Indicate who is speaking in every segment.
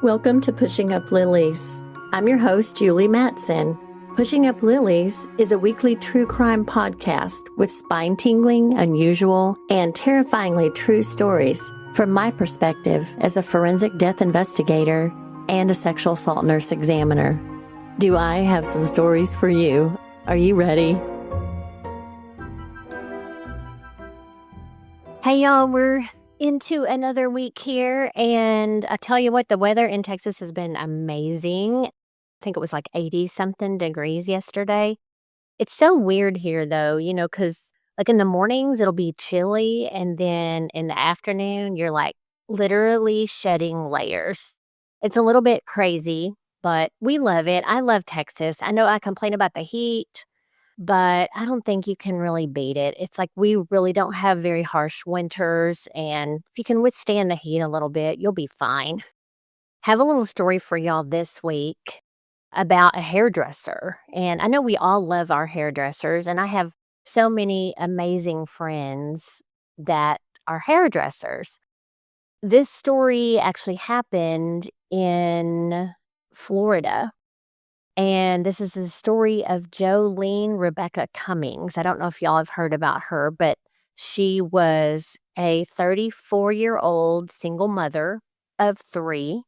Speaker 1: Welcome to Pushing Up Lilies. I'm your host, Julie Mattson. Pushing Up Lilies is a weekly true crime podcast with spine-tingling, unusual, and terrifyingly true stories from my perspective as a forensic death investigator and a sexual assault nurse examiner. Do I have some stories for you? Are you ready?
Speaker 2: Hey y'all, we're into another week here, and I tell you what, the weather in Texas has been amazing. I think it was like 80-something degrees yesterday. It's so weird here though, because like in the mornings it'll be chilly, and then in the afternoon you're like literally shedding layers. It's a little bit crazy, but we love it. I love Texas. I know I complain about the heat, but I don't think you can really beat it. It's like we really don't have very harsh winters, and if you can withstand the heat a little bit, you'll be fine. Have a little story for y'all this week about a hairdresser. And I know we all love our hairdressers, and I have so many amazing friends that are hairdressers. This story actually happened in Florida. And this is the story of Joleen Rebecca Cummings. I don't know if y'all have heard about her, but she was a 34-year-old single mother of 3.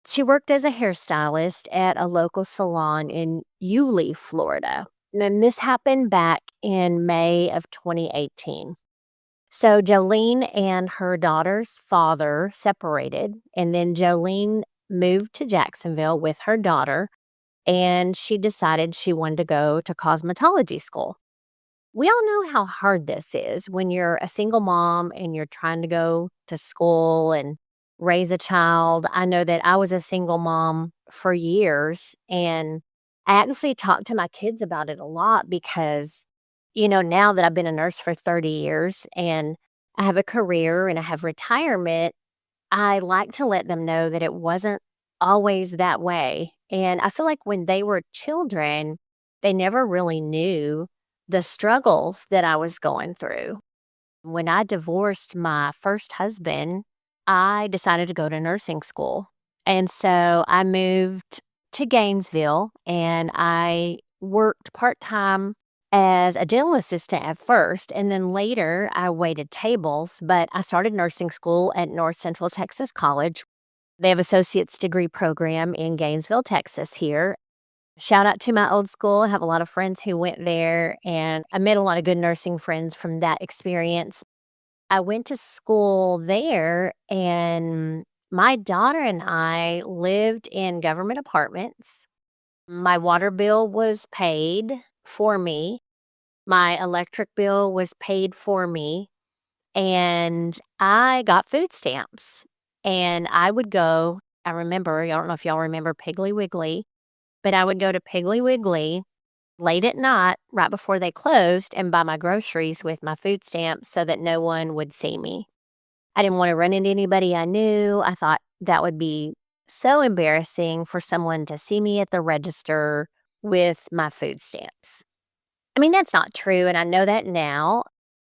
Speaker 2: She worked as a hairstylist at a local salon in Yulee, Florida. And this happened back in May of 2018. So Jolene and her daughter's father separated, and then Jolene moved to Jacksonville with her daughter, and she decided she wanted to go to cosmetology school. We all know how hard this is when you're a single mom and you're trying to go to school and raise a child. I know that I was a single mom for years, and I actually talked to my kids about it a lot because, now that I've been a nurse for 30 years and I have a career and I have retirement, I like to let them know that it wasn't always that way. And I feel like when they were children, they never really knew the struggles that I was going through. When I divorced my first husband, I decided to go to nursing school. And so I moved to Gainesville, and I worked part-time as a dental assistant at first, and then later I waited tables, but I started nursing school at North Central Texas College. They have associate's degree program in Gainesville, Texas here. Shout out to my old school. I have a lot of friends who went there, and I met a lot of good nursing friends from that experience. I went to school there, and my daughter and I lived in government apartments. My water bill was paid for me. My electric bill was paid for me, and I got food stamps. And I would go, I don't know if y'all remember Piggly Wiggly, but I would go to Piggly Wiggly late at night, right before they closed, and buy my groceries with my food stamps so that no one would see me. I didn't want to run into anybody I knew. I thought that would be so embarrassing for someone to see me at the register with my food stamps. I mean, that's not true, and I know that now.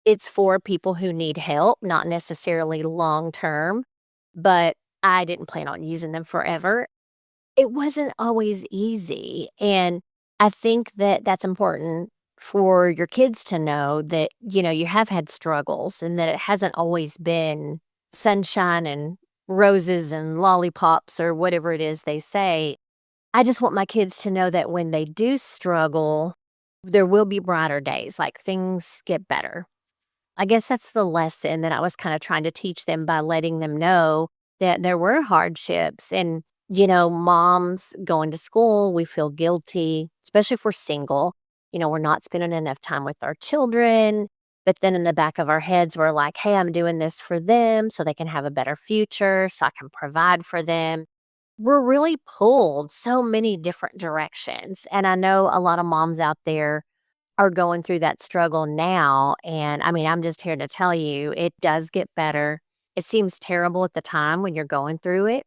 Speaker 2: It's for people who need help, not necessarily long term. But I didn't plan on using them forever. It wasn't always easy, and I think that that's important for your kids to know that, you have had struggles and that it hasn't always been sunshine and roses and lollipops or whatever it is they say. I just want my kids to know that when they do struggle, there will be brighter days, like things get better. I guess that's the lesson that I was kind of trying to teach them by letting them know that there were hardships. And, moms going to school, we feel guilty, especially if we're single. We're not spending enough time with our children. But then in the back of our heads, we're like, hey, I'm doing this for them so they can have a better future, so I can provide for them. We're really pulled so many different directions. And I know a lot of moms out there are going through that struggle now. And I mean, I'm just here to tell you, it does get better. It seems terrible at the time when you're going through it,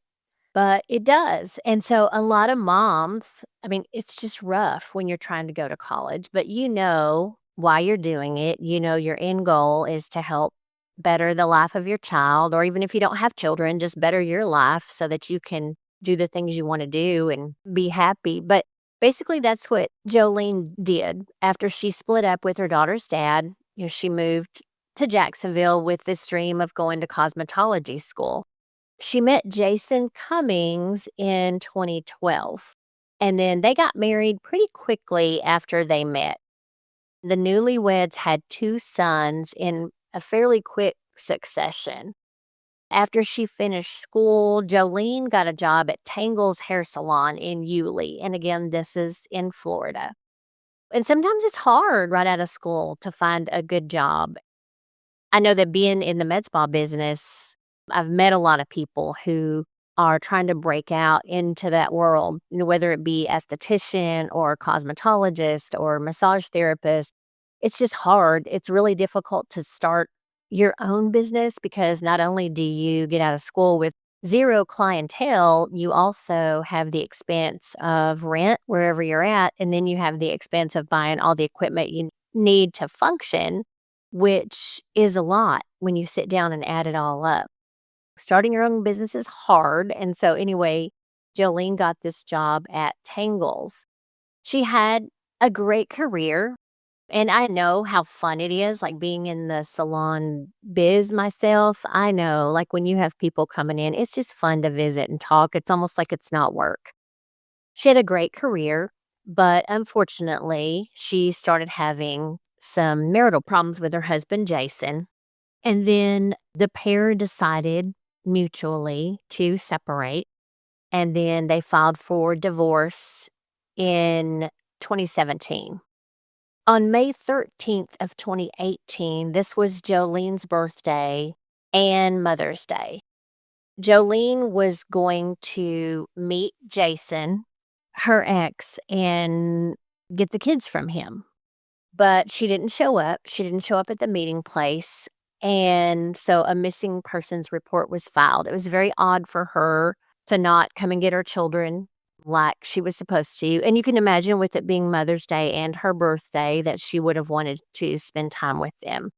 Speaker 2: but it does. And so a lot of moms, I mean, it's just rough when you're trying to go to college, but why you're doing it. Your end goal is to help better the life of your child, or even if you don't have children, just better your life so that you can do the things you want to do and be happy. But basically, that's what Joleen did. After she split up with her daughter's dad, she moved to Jacksonville with this dream of going to cosmetology school. She met Jason Cummings in 2012, and then they got married pretty quickly after they met. The newlyweds had 2 sons in a fairly quick succession. After she finished school, Joleen got a job at Tangle's Hair Salon in Yulee. And again, this is in Florida. And sometimes it's hard right out of school to find a good job. I know that being in the med spa business, I've met a lot of people who are trying to break out into that world, whether it be esthetician or cosmetologist or massage therapist. It's just hard. It's really difficult to start your own business because not only do you get out of school with 0 clientele, you also have the expense of rent wherever you're at, and then you have the expense of buying all the equipment you need to function, which is a lot when you sit down and add it all up. Starting your own business is hard, and so anyway, Joleen got this job at Tangle's. She had a great career. And I know how fun it is, like being in the salon biz myself. I know, like when you have people coming in, it's just fun to visit and talk. It's almost like it's not work. She had a great career, but unfortunately, she started having some marital problems with her husband, Jason. And then the pair decided mutually to separate. And then they filed for divorce in 2017. On May 13th of 2018, this was Joleen's birthday and Mother's Day. Joleen was going to meet Jason, her ex, and get the kids from him. But she didn't show up. She didn't show up at the meeting place. And so a missing persons report was filed. It was very odd for her to not come and get her children like she was supposed to. And you can imagine with it being Mother's Day and her birthday that she would have wanted to spend time with them.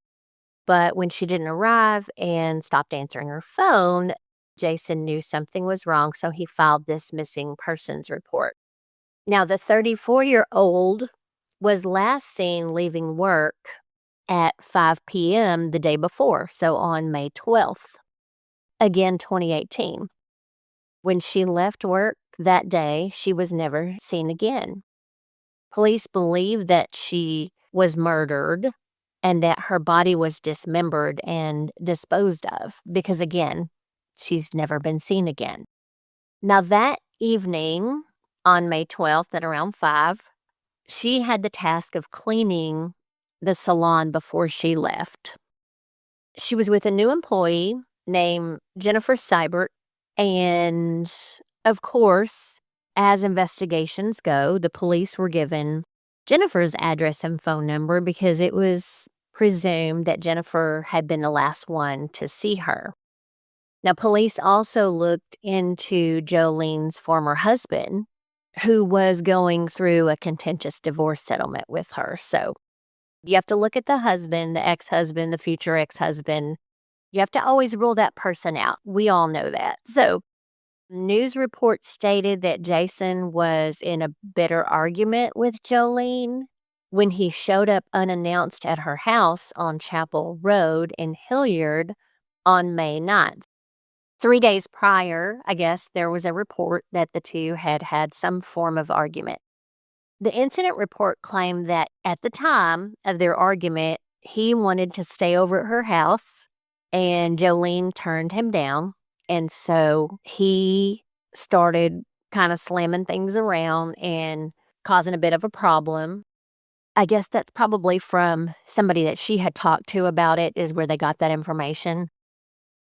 Speaker 2: But when she didn't arrive and stopped answering her phone, Jason knew something was wrong, so he filed this missing persons report. Now, the 34-year-old was last seen leaving work at 5 p.m. the day before, so on May 12th, again 2018. When she left work that day, she was never seen again. Police believe that she was murdered and that her body was dismembered and disposed of because, again, she's never been seen again. Now, that evening on May 12th at around 5, she had the task of cleaning the salon before she left. She was with a new employee named Jennifer Seibert. And of course, as investigations go, the police were given Jennifer's address and phone number because it was presumed that Jennifer had been the last one to see her. Now, police also looked into Joleen's former husband, who was going through a contentious divorce settlement with her. So you have to look at the husband, the ex-husband, the future ex-husband. You have to always rule that person out. We all know that. So news reports stated that Jason was in a bitter argument with Joleen when he showed up unannounced at her house on Chapel Road in Hilliard on May 9th. 3 days prior, I guess, there was a report that the two had had some form of argument. The incident report claimed that at the time of their argument, he wanted to stay over at her house, and Joleen turned him down. And so he started kind of slamming things around and causing a bit of a problem. I guess that's probably from somebody that she had talked to about it is where they got that information.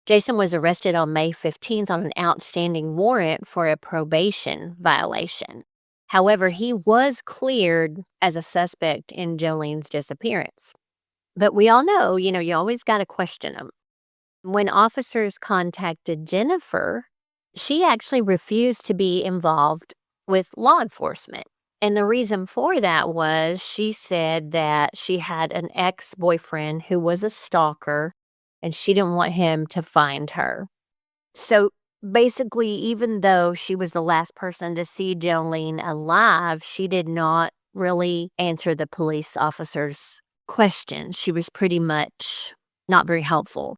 Speaker 2: Jason was arrested on May 15th on an outstanding warrant for a probation violation. However, he was cleared as a suspect in Joleen's disappearance. But we all know, you always got to question them. When officers contacted Jennifer, she actually refused to be involved with law enforcement. And the reason for that was she said that she had an ex-boyfriend who was a stalker and she didn't want him to find her. So basically, even though she was the last person to see Joleen alive, she did not really answer the police officer's questions. She was pretty much not very helpful.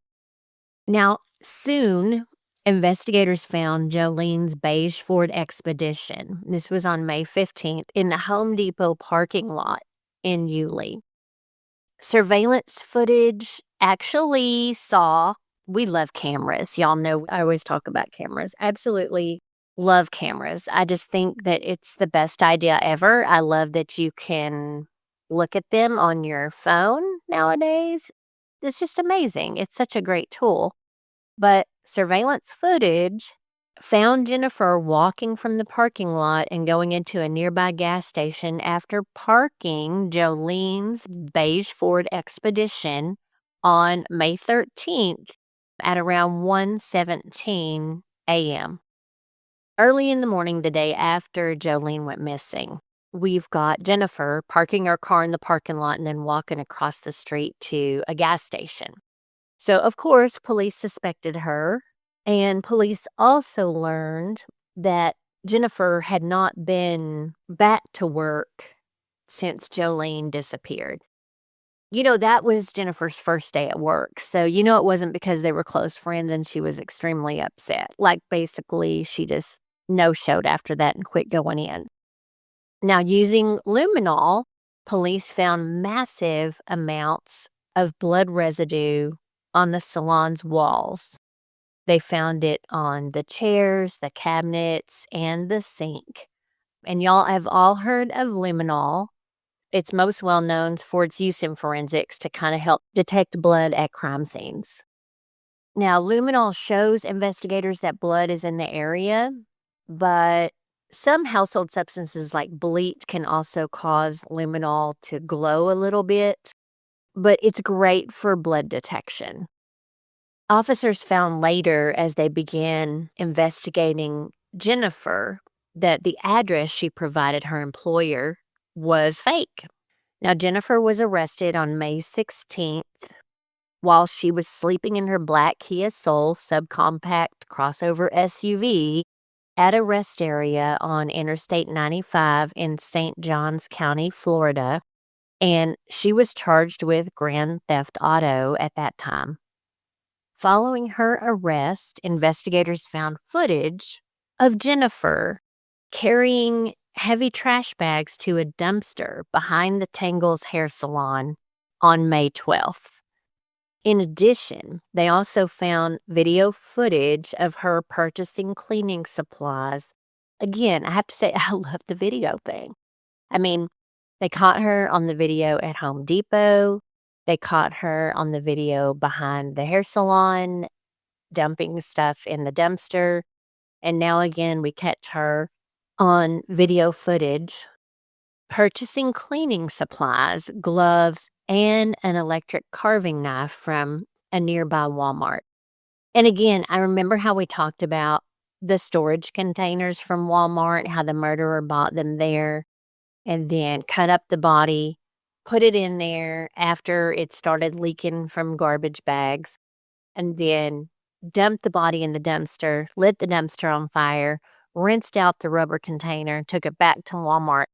Speaker 2: Now, soon, investigators found Joleen's beige Ford Expedition. This was on May 15th in the Home Depot parking lot in Yulee. Surveillance footage actually saw, we love cameras. Y'all know I always talk about cameras. Absolutely love cameras. I just think that it's the best idea ever. I love that you can look at them on your phone nowadays. It's just amazing. It's such a great tool. But surveillance footage found Jennifer walking from the parking lot and going into a nearby gas station after parking Joleen's beige Ford Expedition on May 13th at around 1:17 a.m. Early in the morning, the day after Joleen went missing, we've got Jennifer parking her car in the parking lot and then walking across the street to a gas station. So, of course, police suspected her, and police also learned that Jennifer had not been back to work since Joleen disappeared. That was Jennifer's first day at work, so it wasn't because they were close friends and she was extremely upset. Like, basically, she just no-showed after that and quit going in. Now, using luminol, police found massive amounts of blood residue on the salon's walls. They found it on the chairs, the cabinets, and the sink. And y'all have all heard of luminol. It's most well known for its use in forensics to kind of help detect blood at crime scenes. Now, luminol shows investigators that blood is in the area, but some household substances like bleach can also cause luminol to glow a little bit, but it's great for blood detection. Officers found later, as they began investigating Jennifer, that the address she provided her employer was fake. Now, Jennifer was arrested on May 16th while she was sleeping in her black Kia Soul subcompact crossover SUV at a rest area on Interstate 95 in St. Johns County, Florida, and she was charged with grand theft auto at that time. Following her arrest, investigators found footage of Jennifer carrying heavy trash bags to a dumpster behind the Tangles hair salon on May 12th. In addition, they also found video footage of her purchasing cleaning supplies. Again, I have to say, I love the video thing. I mean, they caught her on the video at Home Depot. They caught her on the video behind the hair salon, dumping stuff in the dumpster. And now again, we catch her on video footage purchasing cleaning supplies, gloves, and an electric carving knife from a nearby Walmart. And again, I remember how we talked about the storage containers from Walmart, how the murderer bought them there and then cut up the body, put it in there after it started leaking from garbage bags, and then dumped the body in the dumpster, lit the dumpster on fire, rinsed out the rubber container, took it back to Walmart.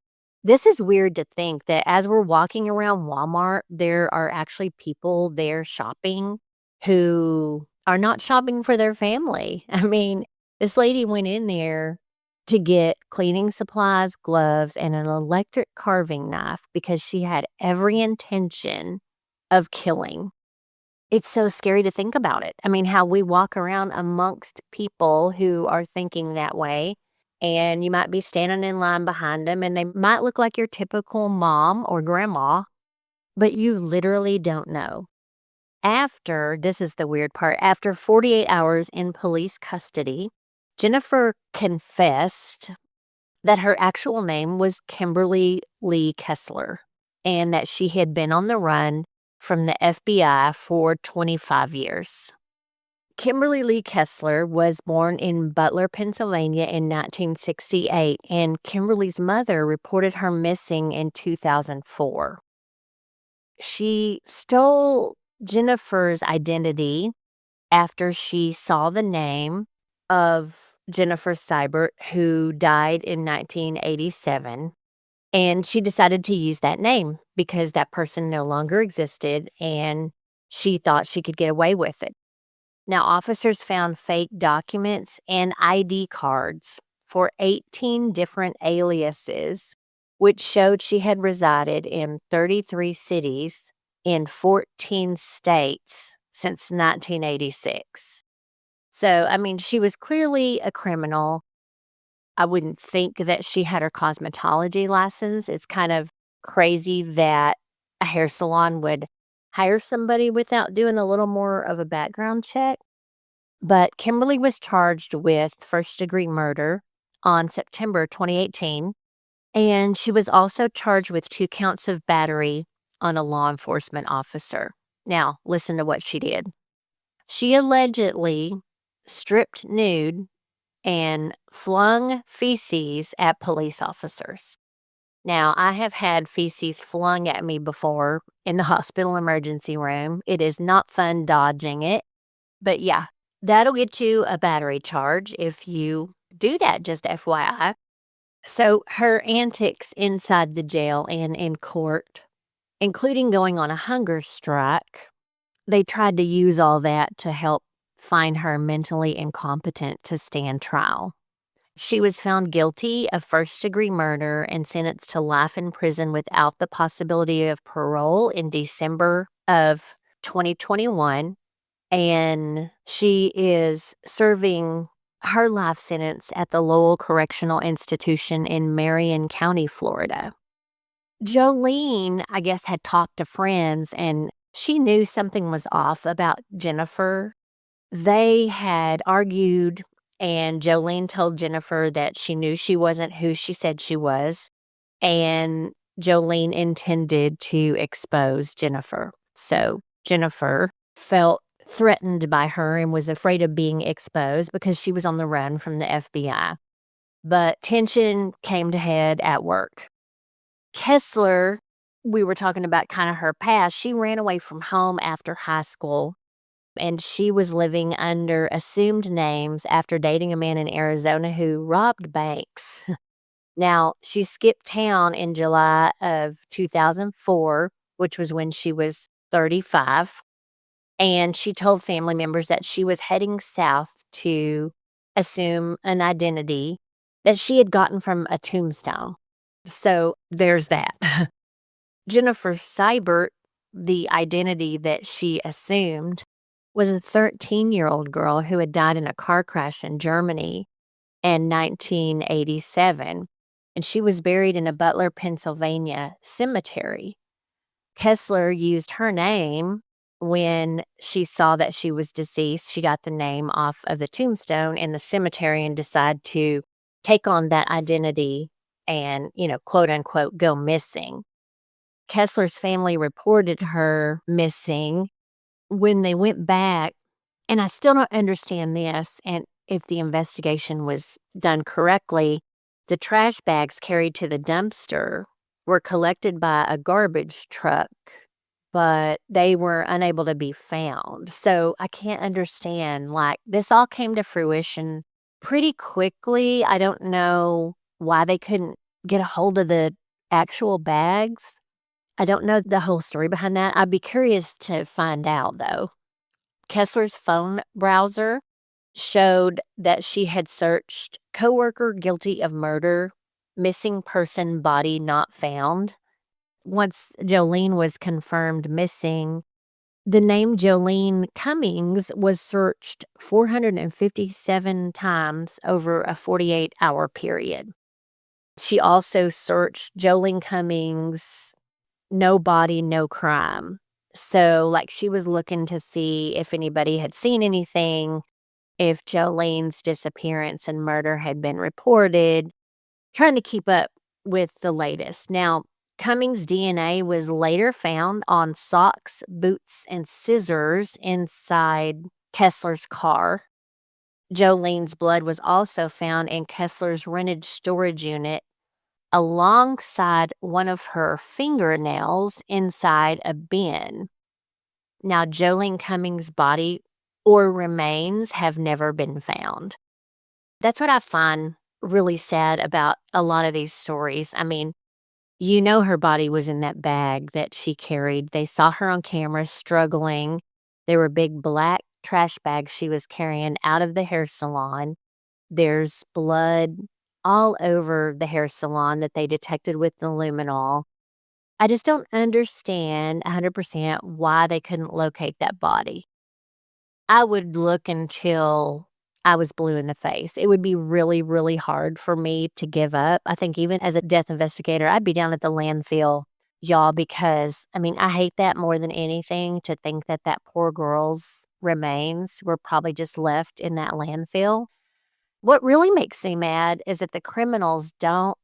Speaker 2: This is weird to think that as we're walking around Walmart, there are actually people there shopping who are not shopping for their family. I mean, this lady went in there to get cleaning supplies, gloves, and an electric carving knife because she had every intention of killing. It's so scary to think about it. I mean, how we walk around amongst people who are thinking that way, and you might be standing in line behind them, and they might look like your typical mom or grandma, but you literally don't know. This is the weird part, after 48 hours in police custody, Jennifer confessed that her actual name was Kimberly Lee Kessler and that she had been on the run from the FBI for 25 years. Kimberly Lee Kessler was born in Butler, Pennsylvania in 1968, and Kimberly's mother reported her missing in 2004. She stole Jennifer's identity after she saw the name of Jennifer Seibert, who died in 1987. And she decided to use that name because that person no longer existed and she thought she could get away with it. Now, officers found fake documents and ID cards for 18 different aliases, which showed she had resided in 33 cities in 14 states since 1986. So, I mean, she was clearly a criminal. I wouldn't think that she had her cosmetology license. It's kind of crazy that a hair salon would hire somebody without doing a little more of a background check. But Kimberly was charged with first-degree murder on September 2018, and she was also charged with 2 counts of battery on a law enforcement officer. Now, listen to what she did. She allegedly stripped nude and flung feces at police officers. Now, I have had feces flung at me before in the hospital emergency room. It is not fun dodging it, but yeah, that'll get you a battery charge if you do that, just FYI. So her antics inside the jail and in court, including going on a hunger strike, they tried to use all that to help find her mentally incompetent to stand trial. She was found guilty of first-degree murder and sentenced to life in prison without the possibility of parole in December of 2021. And she is serving her life sentence at the Lowell Correctional Institution in Marion County, Florida. Joleen, I guess, had talked to friends, and she knew something was off about Jennifer. They had argued, and Joleen told Jennifer that she knew she wasn't who she said she was, and Joleen intended to expose Jennifer. So Jennifer felt threatened by her and was afraid of being exposed because she was on the run from the FBI. But tension came to head at work. Kessler, we were talking about kind of her past. She ran away from home after high school, and she was living under assumed names after dating a man in Arizona who robbed banks. Now, she skipped town in July of 2004, which was when she was 35. And she told family members that she was heading south to assume an identity that she had gotten from a tombstone. So there's that. Jennifer Seibert, the identity that she assumed, was a 13-year-old girl who had died in a car crash in Germany in 1987. And she was buried in a Butler, Pennsylvania cemetery. Kessler used her name. When she saw that she was deceased, she got the name off of the tombstone in the cemetery and decided to take on that identity and, quote unquote, go missing. Kessler's family reported her missing. When they went back, and I still don't understand this, and if the investigation was done correctly, the trash bags carried to the dumpster were collected by a garbage truck, but they were unable to be found. So I can't understand, this all came to fruition pretty quickly. I don't know why they couldn't get a hold of the actual bags. I don't know the whole story behind that. I'd be curious to find out, though. Kessler's phone browser showed that she had searched coworker guilty of murder, missing person body not found. Once Joleen was confirmed missing, the name Joleen Cummings was searched 457 times over a 48-hour period. She also searched Joleen Cummings, no body, no crime. So, she was looking to see if anybody had seen anything, if Joleen's disappearance and murder had been reported, trying to keep up with the latest. Now, Cummings' DNA was later found on socks, boots, and scissors inside Kessler's car. Jolene's blood was also found in Kessler's rented storage unit alongside one of her fingernails inside a bin. Now, Joleen Cummings' body or remains have never been found. That's what I find really sad about a lot of these stories. I mean, her body was in that bag that she carried. They saw her on camera struggling. There were big black trash bags she was carrying out of the hair salon. There's blood all over the hair salon that they detected with the luminol. I just don't understand 100% why they couldn't locate that body. I would look until I was blue in the face. It would be really, really hard for me to give up. I think even as a death investigator, I'd be down at the landfill, y'all, because I mean, I hate that more than anything, to think that that poor girl's remains were probably just left in that landfill. What really makes me mad is that the criminals don't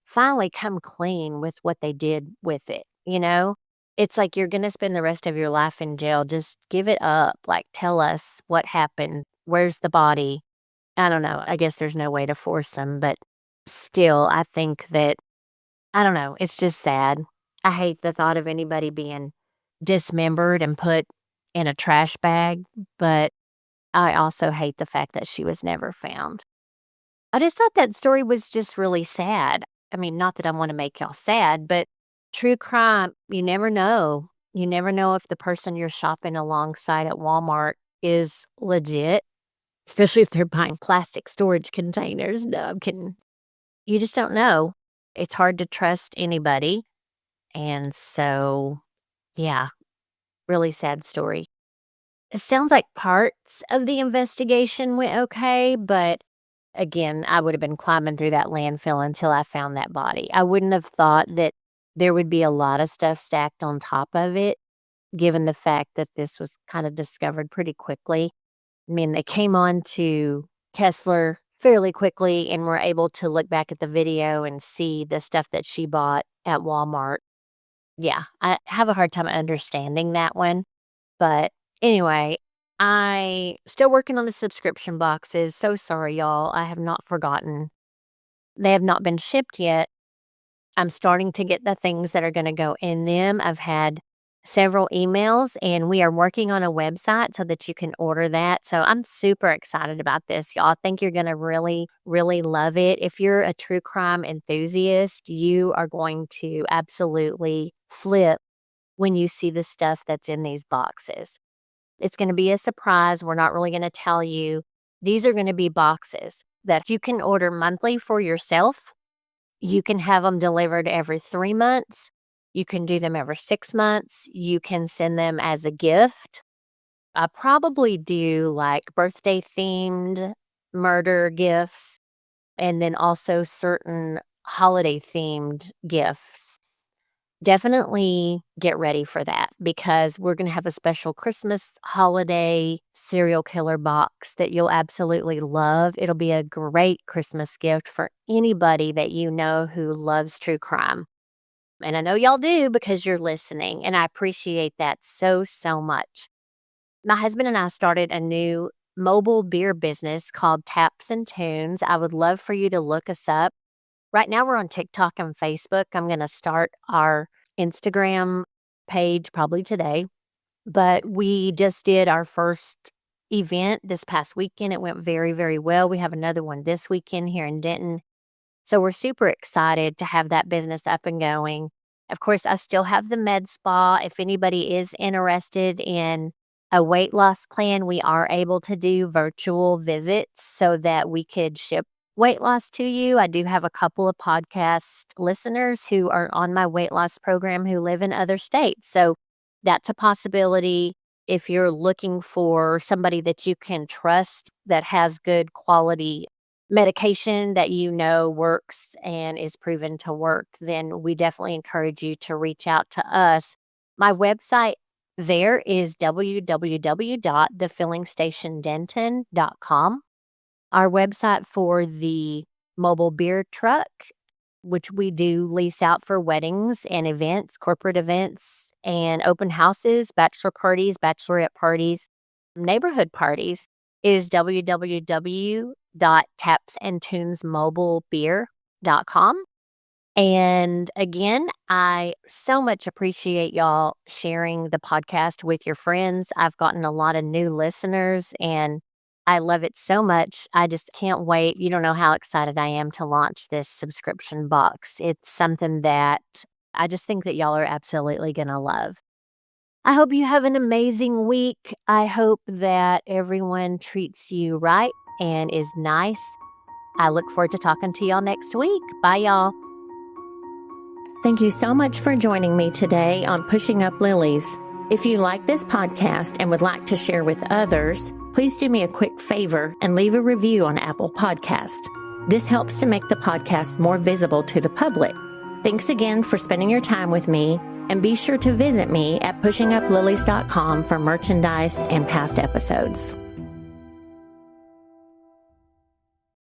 Speaker 2: finally come clean with what they did with it, you know? It's like you're gonna spend the rest of your life in jail. Just give it up. Like, tell us what happened. Where's the body? I don't know. I guess there's no way to force them, but still, I think that, I don't know, it's just sad. I hate the thought of anybody being dismembered and put in a trash bag, but I also hate the fact that she was never found. I just thought that story was just really sad. I mean, not that I want to make y'all sad, but true crime, you never know. You never know if the person you're shopping alongside at Walmart is legit, especially if they're buying plastic storage containers. No, I'm kidding. You just don't know. It's hard to trust anybody. And so, yeah, really sad story. It sounds like parts of the investigation went okay, but again, I would have been climbing through that landfill until I found that body. I wouldn't have thought that there would be a lot of stuff stacked on top of it, given the fact that this was kind of discovered pretty quickly. I mean, they came on to Kessler fairly quickly and were able to look back at the video and see the stuff that she bought at Walmart. Yeah, I have a hard time understanding that one. But anyway, I still working on the subscription boxes. So sorry, y'all. I have not forgotten. They have not been shipped yet. I'm starting to get the things that are going to go in them. I've had several emails, and we are working on a website so that you can order that. So I'm super excited about this, y'all. I think you're going to really, really love it. If you're a true crime enthusiast, you are going to absolutely flip when you see the stuff that's in these boxes. It's going to be a surprise. We're not really going to tell you. These are going to be boxes that you can order monthly for yourself. You can have them delivered every 3 months. You can do them every 6 months. You can send them as a gift. I probably do like birthday themed murder gifts, and then also certain holiday themed gifts. Definitely get ready for that, because we're going to have a special Christmas holiday serial killer box that you'll absolutely love. It'll be a great Christmas gift for anybody that you know who loves true crime. And I know y'all do, because you're listening, and I appreciate that so, so much. My husband and I started a new mobile beer business called Taps and Tunes. I would love for you to look us up. Right now we're on TikTok and Facebook. I'm going to start our Instagram page probably today. But we just did our first event this past weekend. It went very, very well. We have another one this weekend here in Denton. So we're super excited to have that business up and going. Of course, I still have the med spa. If anybody is interested in a weight loss plan, we are able to do virtual visits so that we could ship weight loss to you. I do have a couple of podcast listeners who are on my weight loss program who live in other states. So that's a possibility. If you're looking for somebody that you can trust, that has good quality medication that you know works and is proven to work, then we definitely encourage you to reach out to us. My website there is www.thefillingstationdenton.com. Our website for the mobile beer truck, which we do lease out for weddings and events, corporate events, and open houses, bachelor parties, bachelorette parties, neighborhood parties, is www.tapsandtunesmobilebeer.com. And again, I so much appreciate y'all sharing the podcast with your friends. I've gotten a lot of new listeners, and I love it so much. I just can't wait. You don't know how excited I am to launch this subscription box. It's something that I just think that y'all are absolutely going to love. I hope you have an amazing week. I hope that everyone treats you right and is nice. I look forward to talking to y'all next week. Bye, y'all.
Speaker 1: Thank you so much for joining me today on Pushing Up Lilies. If you like this podcast and would like to share with others, please do me a quick favor and leave a review on Apple Podcast. This helps to make the podcast more visible to the public. Thanks again for spending your time with me, and be sure to visit me at pushinguplilies.com for merchandise and past episodes.